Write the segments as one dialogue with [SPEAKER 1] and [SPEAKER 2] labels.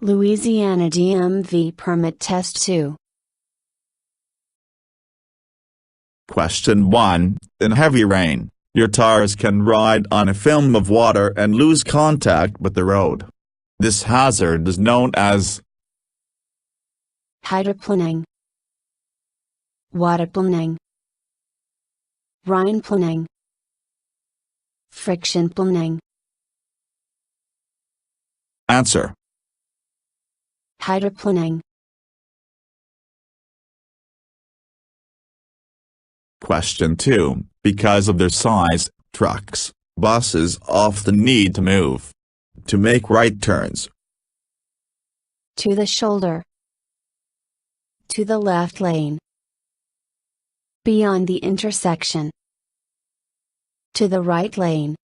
[SPEAKER 1] Louisiana DMV Permit Test 2.
[SPEAKER 2] Question 1. In heavy rain, your tires can ride on a film of water and lose contact with the road. This hazard is known as
[SPEAKER 1] hydroplaning, waterplaning, rainplaning, frictionplaning.
[SPEAKER 2] Answer.
[SPEAKER 1] Hydroplaning.
[SPEAKER 2] Question 2. Because of their size, trucks, buses often need to move to make right turns.
[SPEAKER 1] To the shoulder. To the left lane. Beyond the intersection. To the right lane.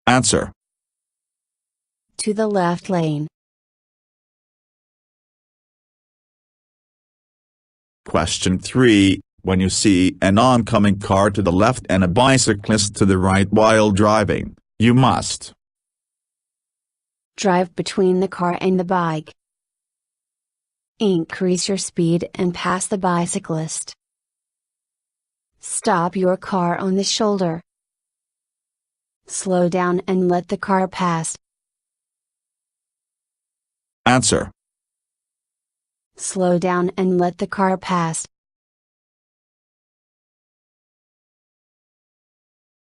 [SPEAKER 2] Answer.
[SPEAKER 1] To the left lane.
[SPEAKER 2] Question 3. When you see an oncoming car to the left and a bicyclist to the right while driving, you must
[SPEAKER 1] drive between the car and the bike. Increase your speed and pass the bicyclist. Stop your car on the shoulder. Slow down and let the car pass.
[SPEAKER 2] Answer.
[SPEAKER 1] Slow down and let the car pass.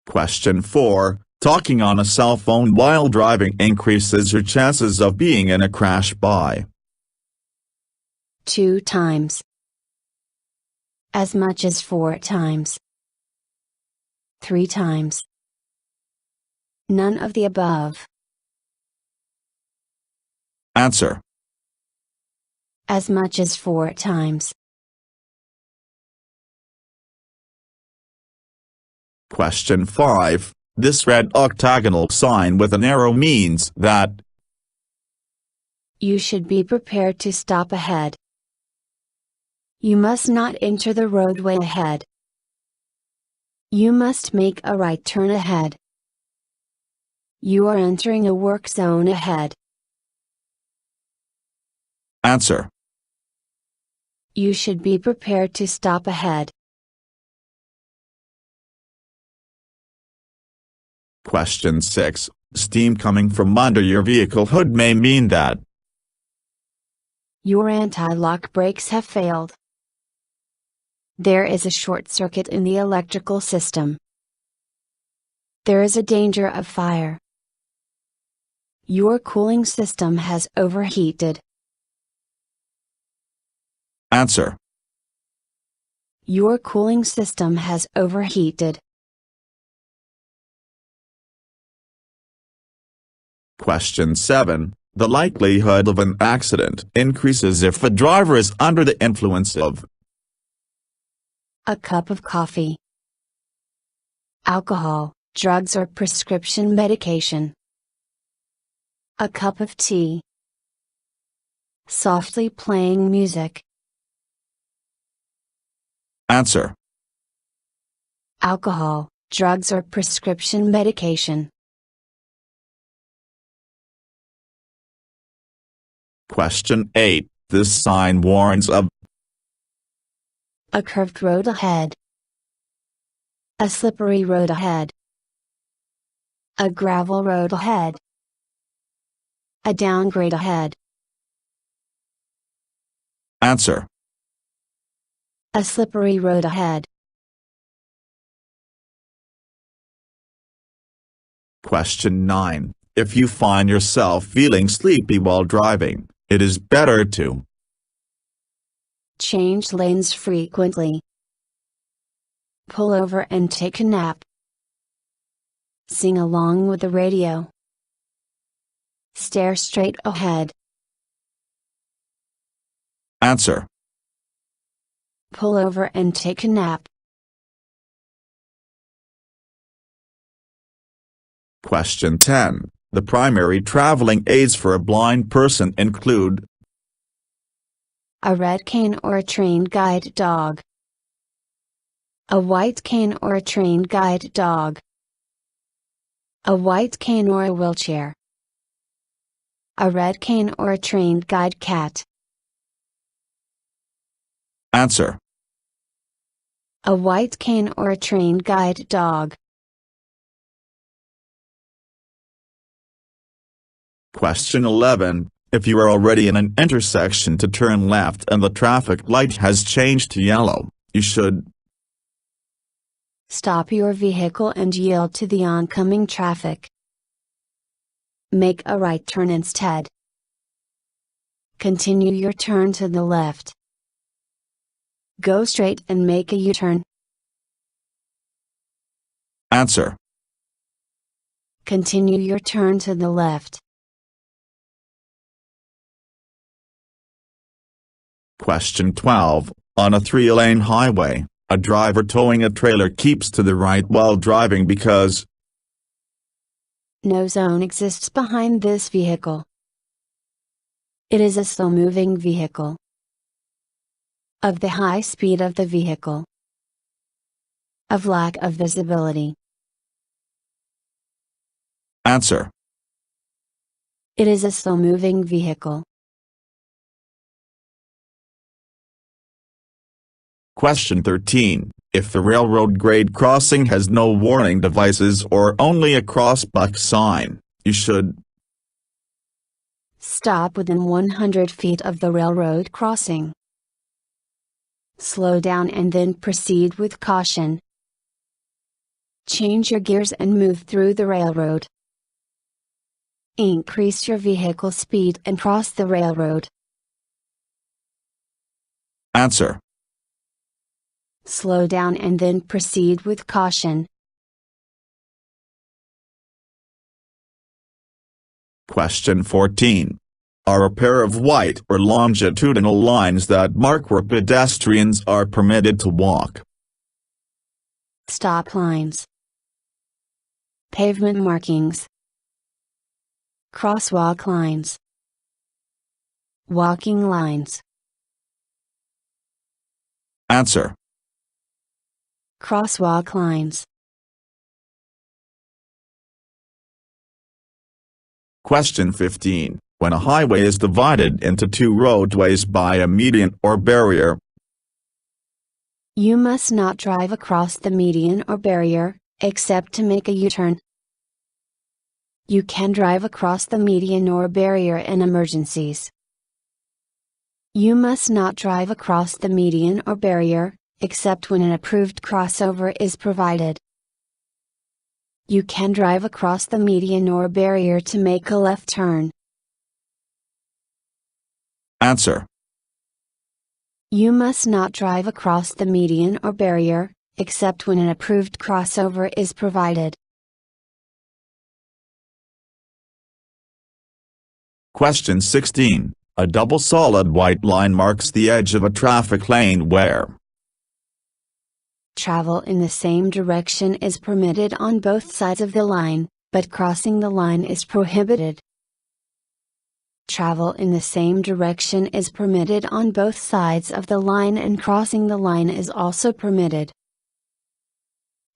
[SPEAKER 2] Question 4. Talking on a cell phone while driving increases your chances of being in a crash by
[SPEAKER 1] 2 times. As much as 4 times. 3 times. None of the above.
[SPEAKER 2] Answer.
[SPEAKER 1] As much as 4 times.
[SPEAKER 2] Question 5. This red octagonal sign with an arrow means that
[SPEAKER 1] you should be prepared to stop ahead. You must not enter the roadway ahead. You must make a right turn ahead. You are entering a work zone ahead.
[SPEAKER 2] Answer.
[SPEAKER 1] You should be prepared to stop ahead.
[SPEAKER 2] Question 6. Steam coming from under your vehicle hood may mean that
[SPEAKER 1] your anti-lock brakes have failed. There is a short circuit in the electrical system. There is a danger of fire. Your cooling system has overheated.
[SPEAKER 2] Answer.
[SPEAKER 1] Your cooling system has overheated.
[SPEAKER 2] Question 7. The likelihood of an accident increases if a driver is under the influence of
[SPEAKER 1] a cup of coffee, alcohol, drugs or prescription medication, a cup of tea, softly playing music.
[SPEAKER 2] Answer.
[SPEAKER 1] Alcohol, drugs or prescription medication.
[SPEAKER 2] Question 8. This sign warns of
[SPEAKER 1] a curved road ahead, a slippery road ahead, a gravel road ahead, a downgrade ahead.
[SPEAKER 2] Answer.
[SPEAKER 1] A slippery road ahead.
[SPEAKER 2] Question 9. If you find yourself feeling sleepy while driving, it is better to
[SPEAKER 1] change lanes frequently. Pull over and take a nap. Sing along with the radio. Stare straight ahead.
[SPEAKER 2] Answer.
[SPEAKER 1] Pull over and take a nap.
[SPEAKER 2] Question 10. The primary traveling aids for a blind person include
[SPEAKER 1] a red cane or a trained guide dog, a white cane or a trained guide dog, a white cane or a wheelchair, A red cane or a trained guide cat?
[SPEAKER 2] Answer.
[SPEAKER 1] A white cane or a trained guide dog?
[SPEAKER 2] Question 11. If you are already in an intersection to turn left and the traffic light has changed to yellow, you should
[SPEAKER 1] stop your vehicle and yield to the oncoming traffic. Make a right turn instead. Continue your turn to the left. Go straight and make a U-turn.
[SPEAKER 2] Answer.
[SPEAKER 1] Continue your turn to the left.
[SPEAKER 2] Question 12. On a 3-lane highway, a driver towing a trailer keeps to the right while driving because
[SPEAKER 1] no zone exists behind this vehicle. It is a slow-moving vehicle. Of the high speed of the vehicle. Of lack of visibility.
[SPEAKER 2] Answer.
[SPEAKER 1] It is a slow-moving vehicle.
[SPEAKER 2] Question 13. If the railroad grade crossing has no warning devices or only a crossbuck sign, you should
[SPEAKER 1] stop within 100 feet of the railroad crossing. Slow down and then proceed with caution. Change your gears and move through the railroad. Increase your vehicle speed and cross the railroad.
[SPEAKER 2] Answer.
[SPEAKER 1] Slow down and then proceed with caution.
[SPEAKER 2] Question 14. Are a pair of white or longitudinal lines that mark where pedestrians are permitted to walk?
[SPEAKER 1] Stop lines. Pavement markings. Crosswalk lines. Walking lines.
[SPEAKER 2] Answer.
[SPEAKER 1] Crosswalk lines.
[SPEAKER 2] Question 15. When a highway is divided into two roadways by a median or barrier,
[SPEAKER 1] you must not drive across the median or barrier, except to make a U-turn. You can drive across the median or barrier in emergencies. You must not drive across the median or barrier, except when an approved crossover is provided. You can drive across the median or barrier to make a left turn.
[SPEAKER 2] Answer.
[SPEAKER 1] You must not drive across the median or barrier, except when an approved crossover is provided.
[SPEAKER 2] Question 16. A double solid white line marks the edge of a traffic lane where
[SPEAKER 1] travel in the same direction is permitted on both sides of the line, but crossing the line is prohibited. Travel in the same direction is permitted on both sides of the line and crossing the line is also permitted.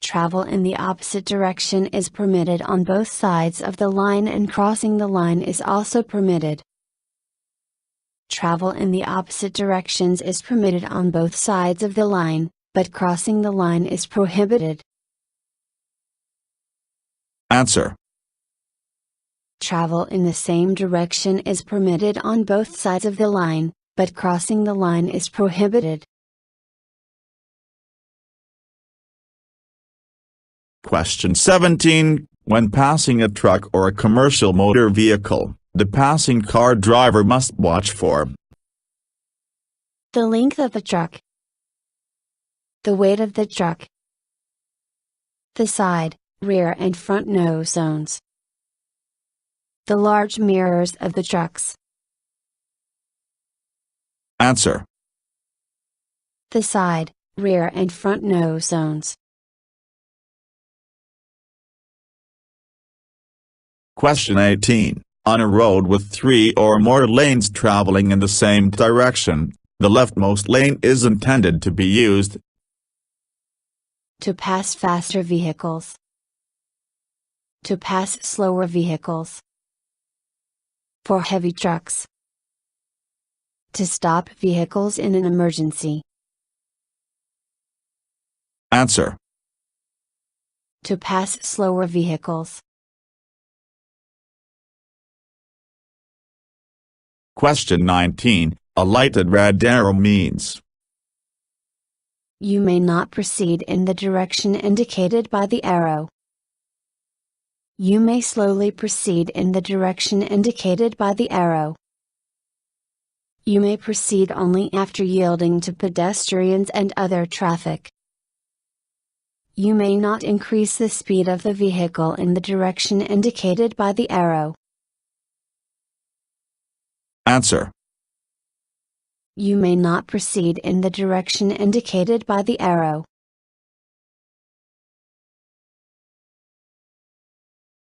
[SPEAKER 1] Travel in the opposite direction is permitted on both sides of the line and crossing the line is also permitted. Travel in the opposite directions is permitted on both sides of the line, but crossing the line is prohibited.
[SPEAKER 2] Answer.
[SPEAKER 1] Travel in the same direction is permitted on both sides of the line, but crossing the line is prohibited.
[SPEAKER 2] Question 17. When passing a truck or a commercial motor vehicle, the passing car driver must watch for
[SPEAKER 1] the length of the truck, the weight of the truck, the side, rear and front nose zones, the large mirrors of the trucks.
[SPEAKER 2] Answer.
[SPEAKER 1] The side, rear and front nose zones.
[SPEAKER 2] Question 18. On a road with 3 or more lanes traveling in the same direction, the leftmost lane is intended to be used
[SPEAKER 1] to pass faster vehicles, to pass slower vehicles, For heavy trucks. To stop vehicles in an emergency.
[SPEAKER 2] Answer.
[SPEAKER 1] To pass slower vehicles.
[SPEAKER 2] Question 19. A lighted red arrow means.
[SPEAKER 1] You may not proceed in the direction indicated by the arrow. You may slowly proceed in the direction indicated by the arrow. You may proceed only after yielding to pedestrians and other traffic. You may not increase the speed of the vehicle in the direction indicated by the arrow.
[SPEAKER 2] Answer.
[SPEAKER 1] You may not proceed in the direction indicated by the arrow.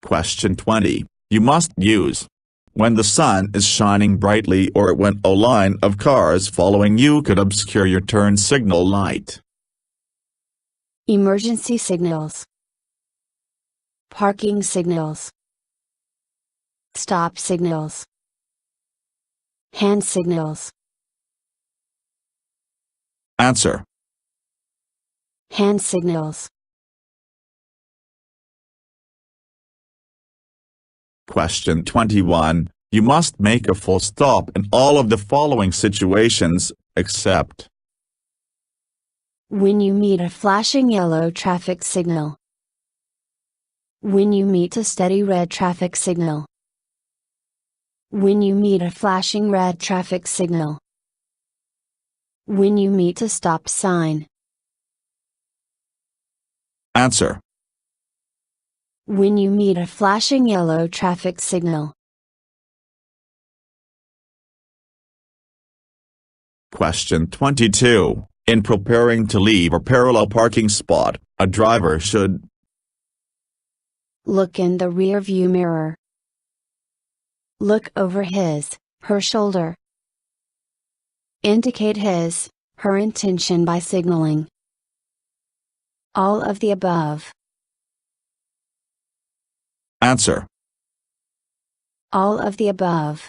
[SPEAKER 2] Question 20. You must use. When the sun is shining brightly or when a line of cars following you could obscure your turn signal light.
[SPEAKER 1] Emergency signals. Parking signals. Stop signals. Hand signals.
[SPEAKER 2] Answer.
[SPEAKER 1] Hand signals.
[SPEAKER 2] Question 21. You must make a full stop in all of the following situations, except
[SPEAKER 1] when you meet a flashing yellow traffic signal. When you meet a steady red traffic signal. When you meet a flashing red traffic signal. When you meet a stop sign.
[SPEAKER 2] Answer.
[SPEAKER 1] When you meet a flashing yellow traffic signal.
[SPEAKER 2] Question 22. In preparing to leave a parallel parking spot, a driver should
[SPEAKER 1] look in the rear view mirror. Look over her shoulder. Indicate her intention by signaling. All of the above.
[SPEAKER 2] Answer.
[SPEAKER 1] All of the above.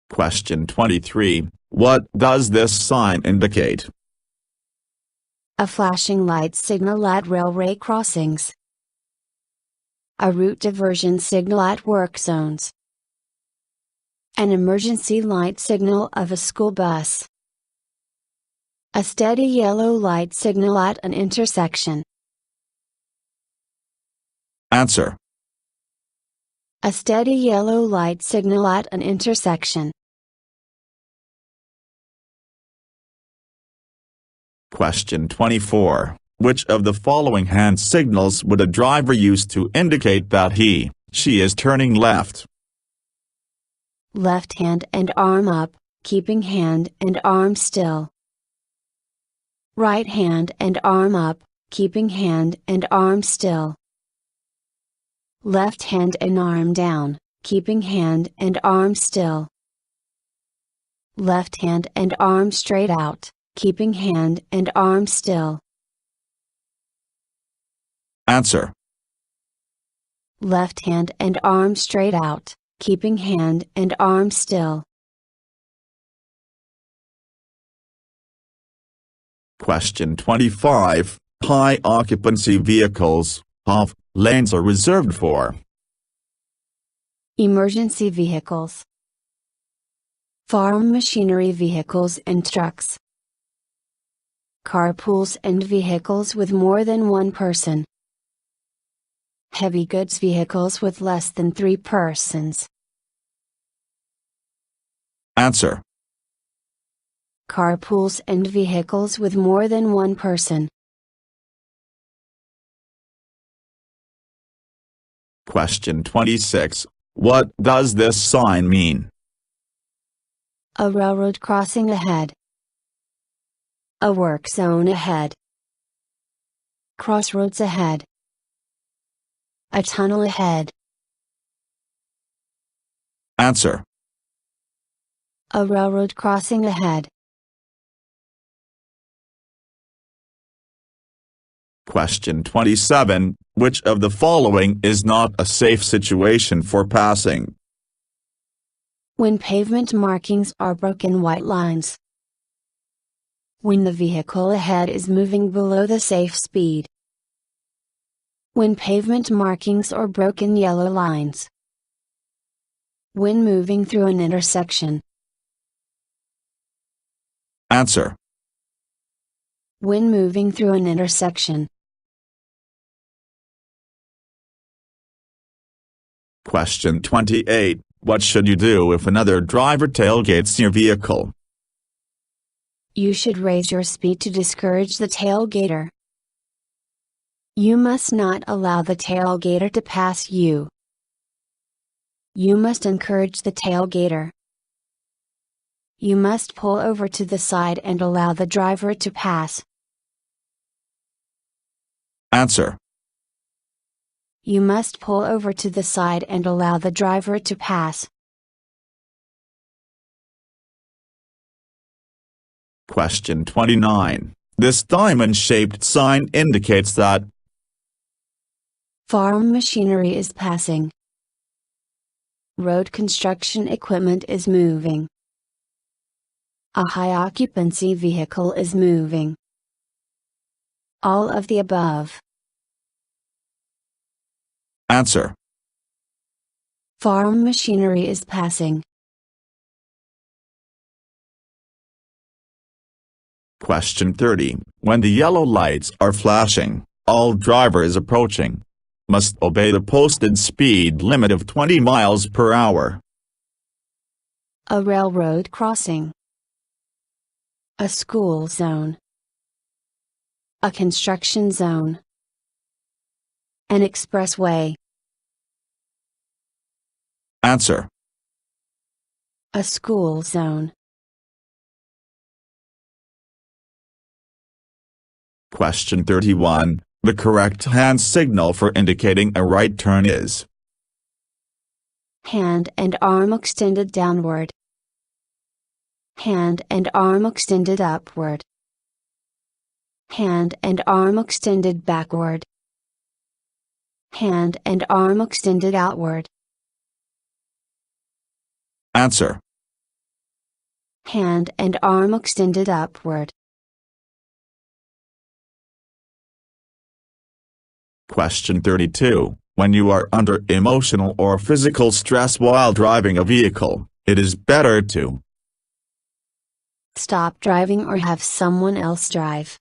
[SPEAKER 2] Question 23. What does this sign indicate?
[SPEAKER 1] A flashing light signal at railway crossings. A route diversion signal at work zones. An emergency light signal of a school bus. A steady yellow light signal at an intersection.
[SPEAKER 2] Answer.
[SPEAKER 1] A steady yellow light signal at an intersection.
[SPEAKER 2] Question 24. Which of the following hand signals would a driver use to indicate that she is turning left?
[SPEAKER 1] Left hand and arm up, keeping hand and arm still. Right hand and arm up, keeping hand and arm still. Left hand and arm down, keeping hand and arm still. Left hand and arm straight out, keeping hand and arm still.
[SPEAKER 2] Answer.
[SPEAKER 1] Left hand and arm straight out, keeping hand and arm still.
[SPEAKER 2] Question 25. High occupancy vehicles, HOV, lanes are reserved for
[SPEAKER 1] emergency vehicles, farm machinery vehicles and trucks, carpools and vehicles with more than one person, heavy goods vehicles with less than 3 persons.
[SPEAKER 2] Answer.
[SPEAKER 1] Carpools and vehicles with more than one person.
[SPEAKER 2] Question 26. What does this sign mean?
[SPEAKER 1] A railroad crossing ahead. A work zone ahead. Crossroads ahead. A tunnel ahead.
[SPEAKER 2] Answer.
[SPEAKER 1] A railroad crossing ahead.
[SPEAKER 2] Question 27. Which of the following is not a safe situation for passing?
[SPEAKER 1] When pavement markings are broken white lines. When the vehicle ahead is moving below the safe speed. When pavement markings are broken yellow lines. When moving through an intersection.
[SPEAKER 2] Answer.
[SPEAKER 1] When moving through an intersection.
[SPEAKER 2] Question 28. What should you do if another driver tailgates your vehicle?
[SPEAKER 1] You should raise your speed to discourage the tailgater. You must not allow the tailgater to pass you. You must encourage the tailgater. You must pull over to the side and allow the driver to pass.
[SPEAKER 2] Answer.
[SPEAKER 1] You must pull over to the side and allow the driver to pass.
[SPEAKER 2] Question 29. This diamond-shaped sign indicates that
[SPEAKER 1] farm machinery is passing. Road construction equipment is moving. A high-occupancy vehicle is moving. All of the above.
[SPEAKER 2] Answer.
[SPEAKER 1] Farm machinery is passing.
[SPEAKER 2] Question 30. When the yellow lights are flashing, all drivers approaching must obey the posted speed limit of 20 miles per hour.
[SPEAKER 1] A railroad crossing. A school zone. A construction zone. An expressway.
[SPEAKER 2] Answer.
[SPEAKER 1] A school zone.
[SPEAKER 2] Question 31. The correct hand signal for indicating a right turn is
[SPEAKER 1] hand and arm extended downward. Hand and arm extended upward. Hand and arm extended backward. Hand and arm extended outward.
[SPEAKER 2] Answer.
[SPEAKER 1] Hand and arm extended upward.
[SPEAKER 2] Question 32. When you are under emotional or physical stress while driving a vehicle, it is better to
[SPEAKER 1] stop driving or have someone else drive.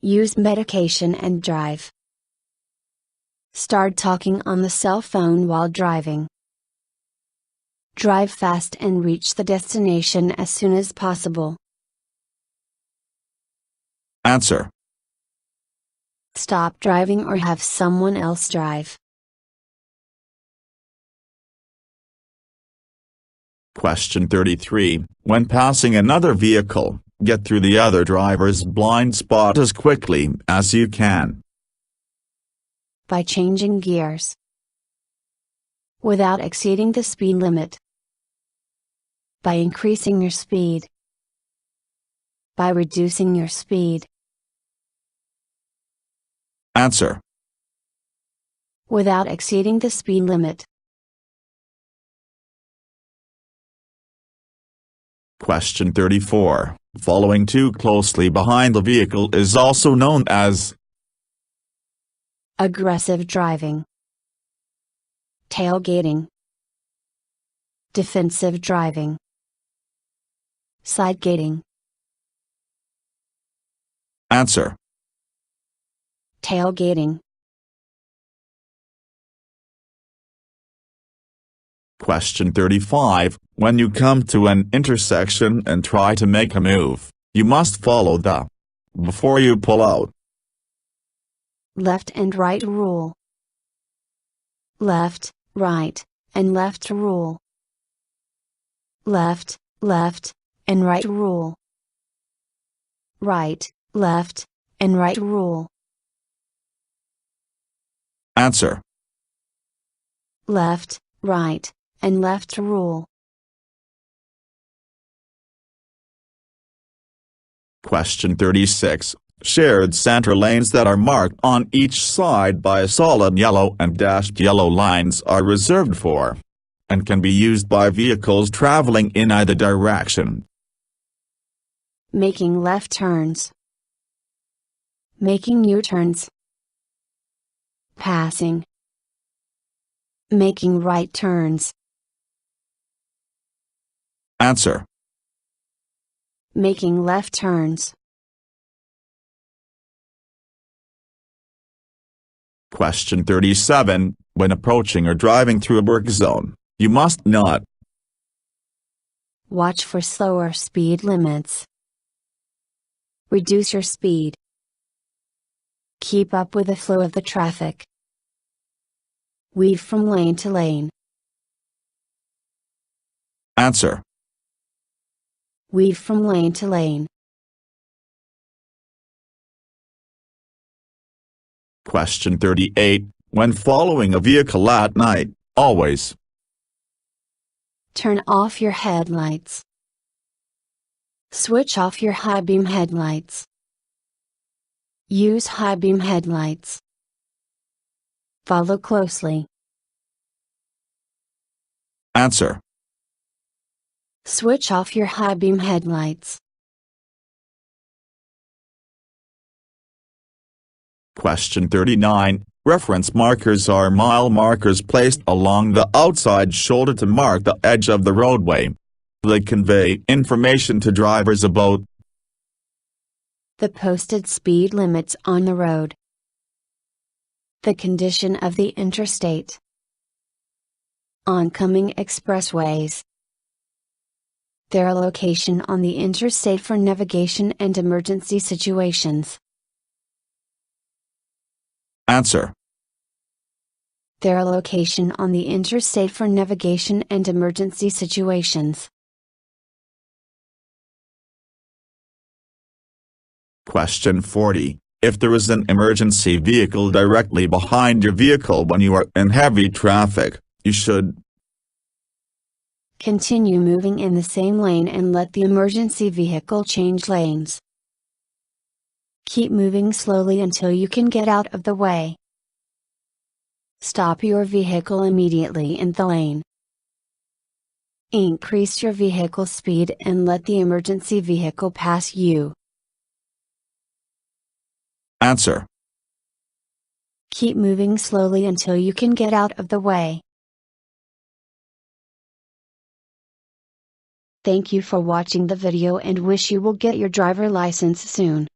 [SPEAKER 1] Use medication and drive. Start talking on the cell phone while driving. Drive fast and reach the destination as soon as possible.
[SPEAKER 2] Answer.
[SPEAKER 1] Stop driving or have someone else drive.
[SPEAKER 2] Question 33. When passing another vehicle, get through the other driver's blind spot as quickly as you can.
[SPEAKER 1] By changing gears. Without exceeding the speed limit. By increasing your speed. By reducing your speed.
[SPEAKER 2] Answer.
[SPEAKER 1] Without exceeding the speed limit.
[SPEAKER 2] Question 34. Following too closely behind the vehicle is also known as
[SPEAKER 1] aggressive driving. Tailgating. Defensive driving. Side gating.
[SPEAKER 2] Answer.
[SPEAKER 1] Tailgating.
[SPEAKER 2] Question 35. When you come to an intersection and try to make a move, you must follow the before you pull out
[SPEAKER 1] left and right rule. Left, right, and left rule. Left, left, and right rule. Right, left, and right rule.
[SPEAKER 2] Answer.
[SPEAKER 1] Left, right, and left rule.
[SPEAKER 2] Question 36. Shared center lanes that are marked on each side by a solid yellow and dashed yellow lines are reserved for, and can be used by vehicles traveling in either direction.
[SPEAKER 1] Making left turns. Making U-turns. Passing. Making right turns.
[SPEAKER 2] Answer.
[SPEAKER 1] Making left turns.
[SPEAKER 2] Question 37. When approaching or driving through a work zone, you must not
[SPEAKER 1] watch for slower speed limits. Reduce your speed. Keep up with the flow of the traffic. Weave from lane to lane.
[SPEAKER 2] Answer.
[SPEAKER 1] Weave from lane to lane.
[SPEAKER 2] Question 38. When following a vehicle at night, always
[SPEAKER 1] turn off your headlights. Switch off your high beam headlights. Use high beam headlights. Follow closely.
[SPEAKER 2] Answer.
[SPEAKER 1] Switch off your high beam headlights.
[SPEAKER 2] Question 39. Reference markers are mile markers placed along the outside shoulder to mark the edge of the roadway. They convey information to drivers about
[SPEAKER 1] the posted speed limits on the road, the condition of the interstate, oncoming expressways, their location on the interstate for navigation and emergency situations.
[SPEAKER 2] Answer.
[SPEAKER 1] Their location on the interstate for navigation and emergency situations.
[SPEAKER 2] Question 40. If there is an emergency vehicle directly behind your vehicle when you are in heavy traffic, you should
[SPEAKER 1] continue moving in the same lane and let the emergency vehicle change lanes. Keep moving slowly until you can get out of the way. Stop your vehicle immediately in the lane. Increase your vehicle speed and let the emergency vehicle pass you.
[SPEAKER 2] Answer.
[SPEAKER 1] Keep moving slowly until you can get out of the way. Thank you for watching the video and wish you will get your driver license soon.